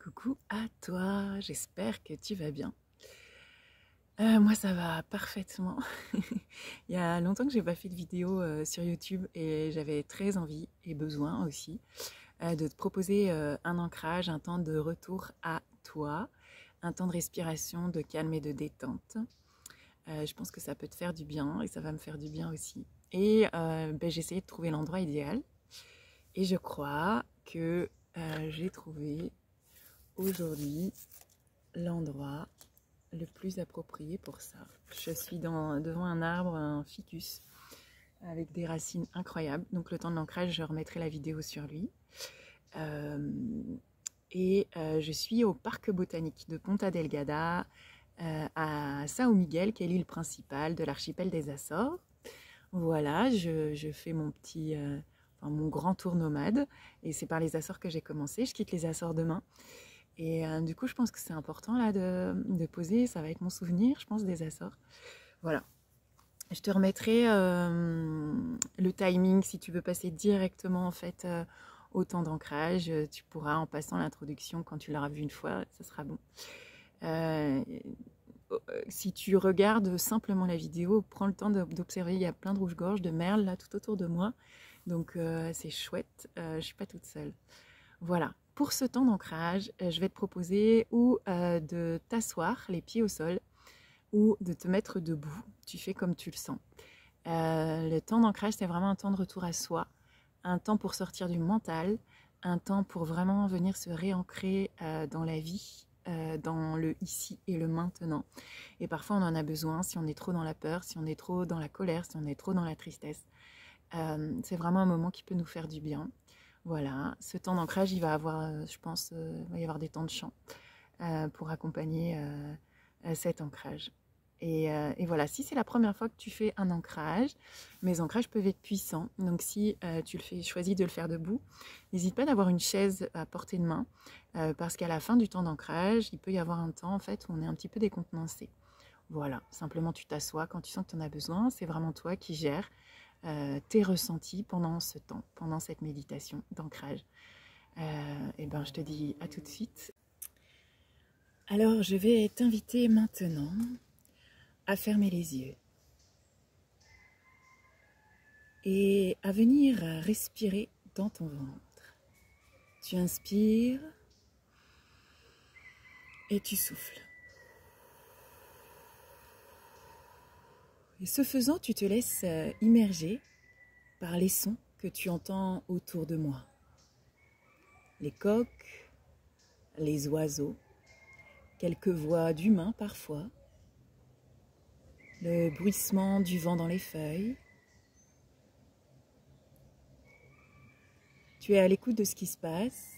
Coucou à toi, j'espère que tu vas bien. Moi ça va parfaitement. Il y a longtemps que j'ai pas fait de vidéo sur YouTube et j'avais très envie et besoin aussi de te proposer un ancrage, un temps de retour à toi, un temps de respiration, de calme et de détente. Je pense que ça peut te faire du bien et ça va me faire du bien aussi. Et j'ai essayé de trouver l'endroit idéal et je crois que j'ai trouvé aujourd'hui l'endroit le plus approprié pour ça. Je suis devant un arbre, un ficus, avec des racines incroyables. Donc le temps de l'ancrage, je remettrai la vidéo sur lui. Je suis au parc botanique de Ponta Delgada, à São Miguel, qui est l'île principale de l'archipel des Açores. Voilà, je fais mon grand tour nomade, et c'est par les Açores que j'ai commencé. Je quitte les Açores demain. Et du coup, je pense que c'est important là de poser, ça va être mon souvenir, je pense, des Açores. Voilà. Je te remettrai le timing si tu veux passer directement en fait au temps d'ancrage. Tu pourras, en passant l'introduction, quand tu l'auras vu une fois, ça sera bon. Si tu regardes simplement la vidéo, prends le temps d'observer, il y a plein de rouge-gorge, de merle là tout autour de moi. Donc c'est chouette, je suis pas toute seule. Voilà, pour ce temps d'ancrage, je vais te proposer ou de t'asseoir les pieds au sol ou de te mettre debout. Tu fais comme tu le sens. Le temps d'ancrage, c'est vraiment un temps de retour à soi, un temps pour sortir du mental, un temps pour vraiment venir se réancrer dans la vie, dans le ici et le maintenant. Et parfois, on en a besoin si on est trop dans la peur, si on est trop dans la colère, si on est trop dans la tristesse. C'est vraiment un moment qui peut nous faire du bien. Voilà, ce temps d'ancrage, il va avoir, je pense, il va y avoir des temps de chant pour accompagner cet ancrage. Et voilà, si c'est la première fois que tu fais un ancrage, mes ancrages peuvent être puissants. Donc si tu choisis de le faire debout, n'hésite pas d'avoir une chaise à portée de main, parce qu'à la fin du temps d'ancrage, il peut y avoir un temps en fait où on est un petit peu décontenancé. Voilà, simplement tu t'assois quand tu sens que tu en as besoin. C'est vraiment toi qui gères tes ressentis pendant ce temps, pendant cette méditation d'ancrage. Je te dis à tout de suite. Alors, je vais t'inviter maintenant à fermer les yeux et à venir respirer dans ton ventre. Tu inspires et tu souffles. Et ce faisant, tu te laisses immerger par les sons que tu entends autour de moi. Les coqs, les oiseaux, quelques voix d'humains parfois, le bruissement du vent dans les feuilles. Tu es à l'écoute de ce qui se passe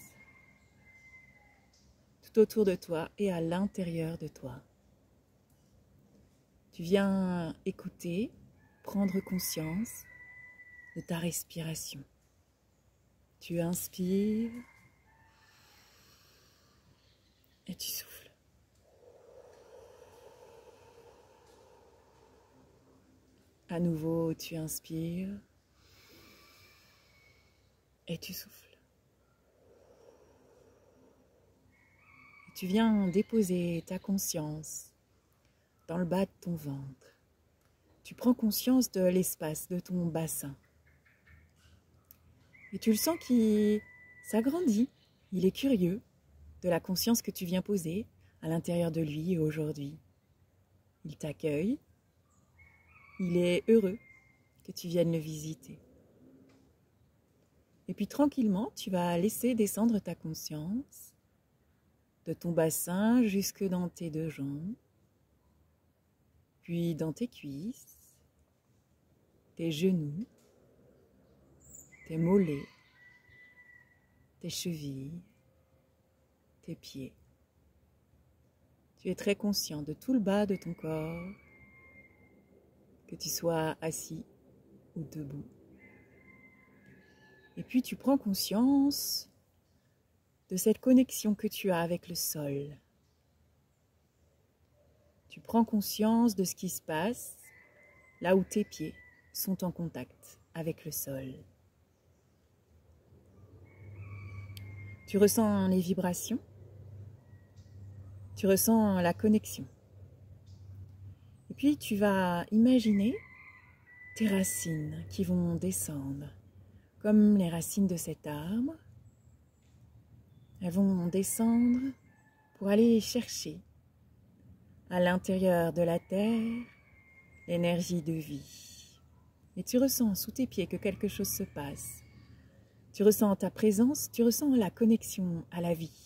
tout autour de toi et à l'intérieur de toi. Tu viens écouter, prendre conscience de ta respiration. Tu inspires et tu souffles. À nouveau, tu inspires et tu souffles. Et tu viens déposer ta conscience dans le bas de ton ventre. Tu prends conscience de l'espace de ton bassin. Et tu le sens qui s'agrandit. Il est curieux de la conscience que tu viens poser à l'intérieur de lui aujourd'hui. Il t'accueille. Il est heureux que tu viennes le visiter. Et puis tranquillement, tu vas laisser descendre ta conscience de ton bassin jusque dans tes deux jambes, puis dans tes cuisses, tes genoux, tes mollets, tes chevilles, tes pieds. Tu es très conscient de tout le bas de ton corps, que tu sois assis ou debout. Et puis tu prends conscience de cette connexion que tu as avec le sol. Tu prends conscience de ce qui se passe là où tes pieds sont en contact avec le sol. Tu ressens les vibrations Tu ressens la connexion. Et puis tu vas imaginer tes racines qui vont descendre, comme les racines de cet arbre. Elles vont descendre pour aller chercher à l'intérieur de la terre l'énergie de vie. Et tu ressens sous tes pieds que quelque chose se passe. Tu ressens ta présence, tu ressens la connexion à la vie.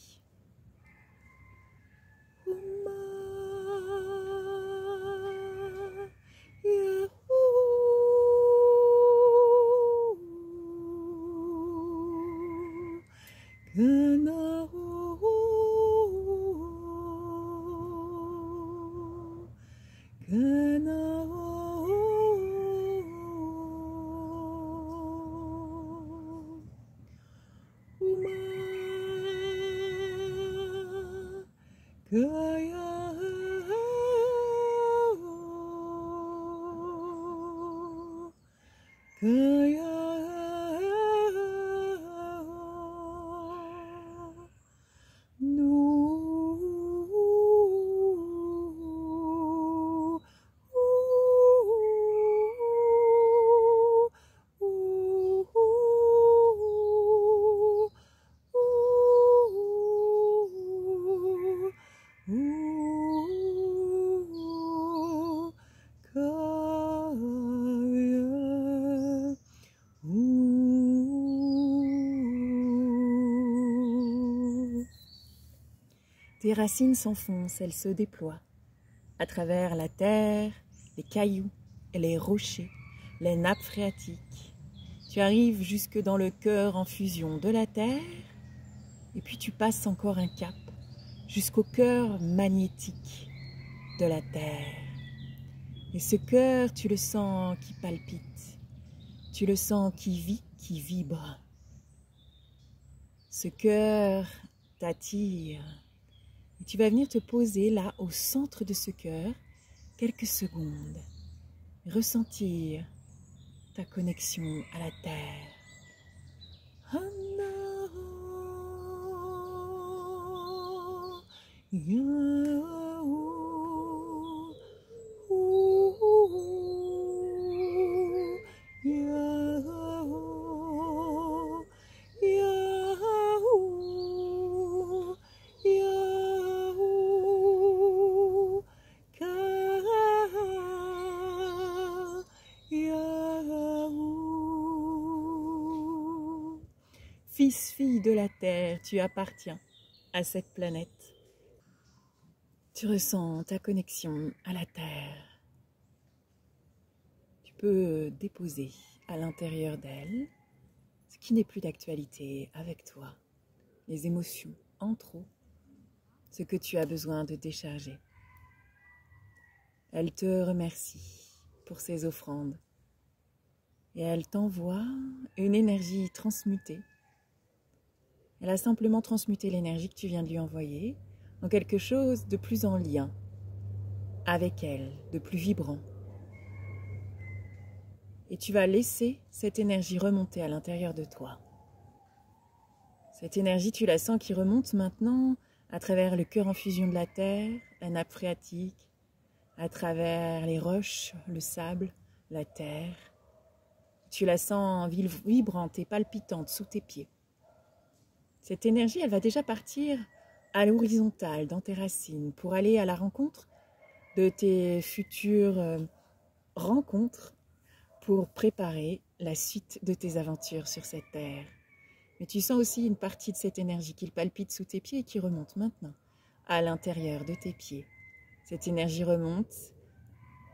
Tes racines s'enfoncent, elles se déploient à travers la terre, les cailloux, les rochers, les nappes phréatiques. Tu arrives jusque dans le cœur en fusion de la terre et puis tu passes encore un cap jusqu'au cœur magnétique de la terre. Et ce cœur, tu le sens qui palpite, tu le sens qui vit, qui vibre. Ce cœur t'attire. Et tu vas venir te poser là, au centre de ce cœur, quelques secondes. Ressentir ta connexion à la terre. Fils, fille de la terre, tu appartiens à cette planète. Tu ressens ta connexion à la terre. Tu peux déposer à l'intérieur d'elle ce qui n'est plus d'actualité avec toi, les émotions en trop, ce que tu as besoin de décharger. Elle te remercie pour ses offrandes et elle t'envoie une énergie transmutée. Elle a simplement transmuté l'énergie que tu viens de lui envoyer en quelque chose de plus en lien avec elle, de plus vibrant. Et tu vas laisser cette énergie remonter à l'intérieur de toi. Cette énergie, tu la sens qui remonte maintenant à travers le cœur en fusion de la terre, la nappe phréatique, à travers les roches, le sable, la terre. Tu la sens vibrante et palpitante sous tes pieds. Cette énergie, elle va déjà partir à l'horizontale, dans tes racines, pour aller à la rencontre de tes futures rencontres, pour préparer la suite de tes aventures sur cette terre. Mais tu sens aussi une partie de cette énergie qui palpite sous tes pieds et qui remonte maintenant à l'intérieur de tes pieds. Cette énergie remonte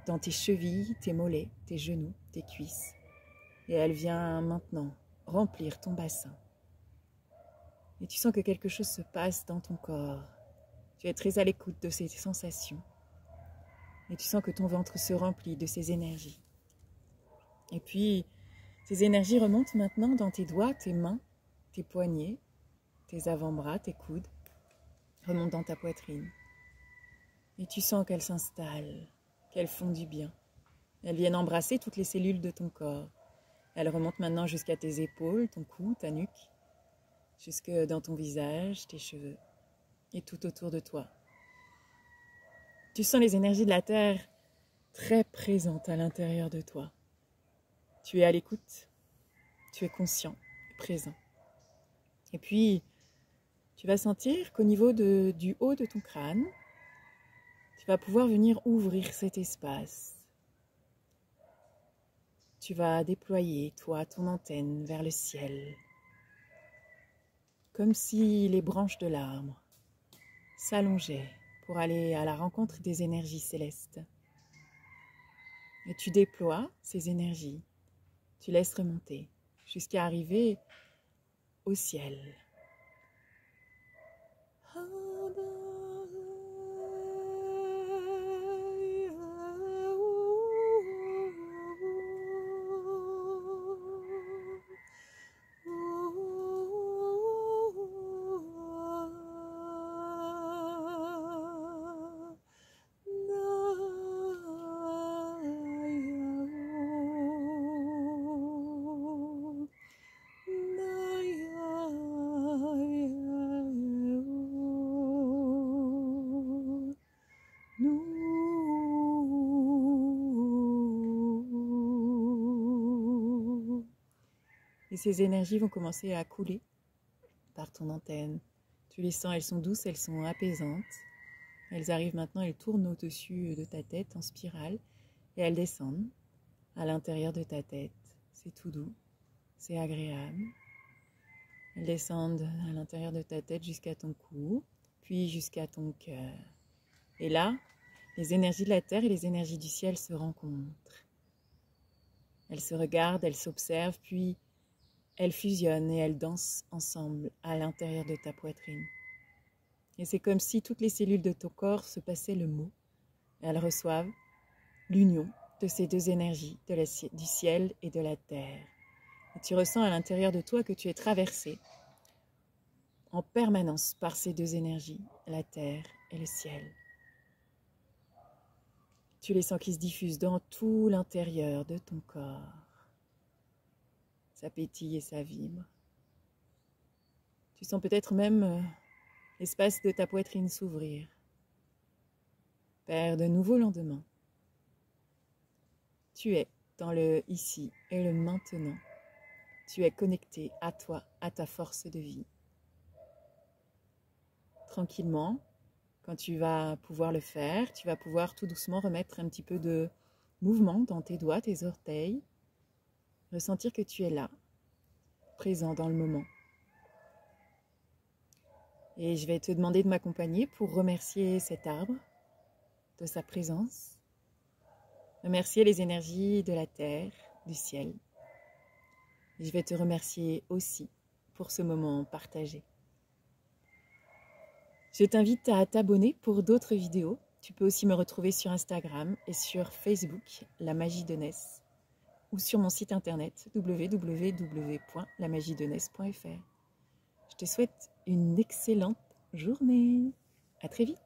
dans tes chevilles, tes mollets, tes genoux, tes cuisses. Et elle vient maintenant remplir ton bassin. Et tu sens que quelque chose se passe dans ton corps. Tu es très à l'écoute de ces sensations. Et tu sens que ton ventre se remplit de ces énergies. Et puis, ces énergies remontent maintenant dans tes doigts, tes mains, tes poignets, tes avant-bras, tes coudes. Remontent dans ta poitrine. Et tu sens qu'elles s'installent, qu'elles font du bien. Elles viennent embrasser toutes les cellules de ton corps. Elles remontent maintenant jusqu'à tes épaules, ton cou, ta nuque, jusque dans ton visage, tes cheveux et tout autour de toi. Tu sens les énergies de la Terre très présentes à l'intérieur de toi. Tu es à l'écoute, tu es conscient, présent. Et puis, tu vas sentir qu'au niveau du haut de ton crâne, tu vas pouvoir venir ouvrir cet espace. Tu vas déployer, toi, ton antenne vers le ciel, comme si les branches de l'arbre s'allongeaient pour aller à la rencontre des énergies célestes. Et tu déploies ces énergies, tu laisses remonter jusqu'à arriver au ciel. Et ces énergies vont commencer à couler par ton antenne. Tu les sens, elles sont douces, elles sont apaisantes. Elles arrivent maintenant, elles tournent au-dessus de ta tête en spirale et elles descendent à l'intérieur de ta tête. C'est tout doux, c'est agréable. Elles descendent à l'intérieur de ta tête jusqu'à ton cou, puis jusqu'à ton cœur. Et là, les énergies de la terre et les énergies du ciel se rencontrent. Elles se regardent, elles s'observent, puis elles fusionnent et elles dansent ensemble à l'intérieur de ta poitrine. Et c'est comme si toutes les cellules de ton corps se passaient le mot. Elles reçoivent l'union de ces deux énergies, du ciel et de la terre. Et tu ressens à l'intérieur de toi que tu es traversé en permanence par ces deux énergies, la terre et le ciel. Tu les sens qui se diffusent dans tout l'intérieur de ton corps. Ça pétille et ça vibre. Tu sens peut-être même l'espace de ta poitrine s'ouvrir vers de nouveaux lendemains. Tu es dans le ici et le maintenant. Tu es connecté à toi, à ta force de vie. Tranquillement, quand tu vas pouvoir le faire, tu vas pouvoir tout doucement remettre un petit peu de mouvement dans tes doigts, tes orteils. Ressentir que tu es là, présent dans le moment. Et je vais te demander de m'accompagner pour remercier cet arbre de sa présence. Remercier les énergies de la terre, du ciel. Et je vais te remercier aussi pour ce moment partagé. Je t'invite à t'abonner pour d'autres vidéos. Tu peux aussi me retrouver sur Instagram et sur Facebook, La Magie de Ness, ou sur mon site internet www.lamagiedeness.fr. Je te souhaite une excellente journée. À très vite.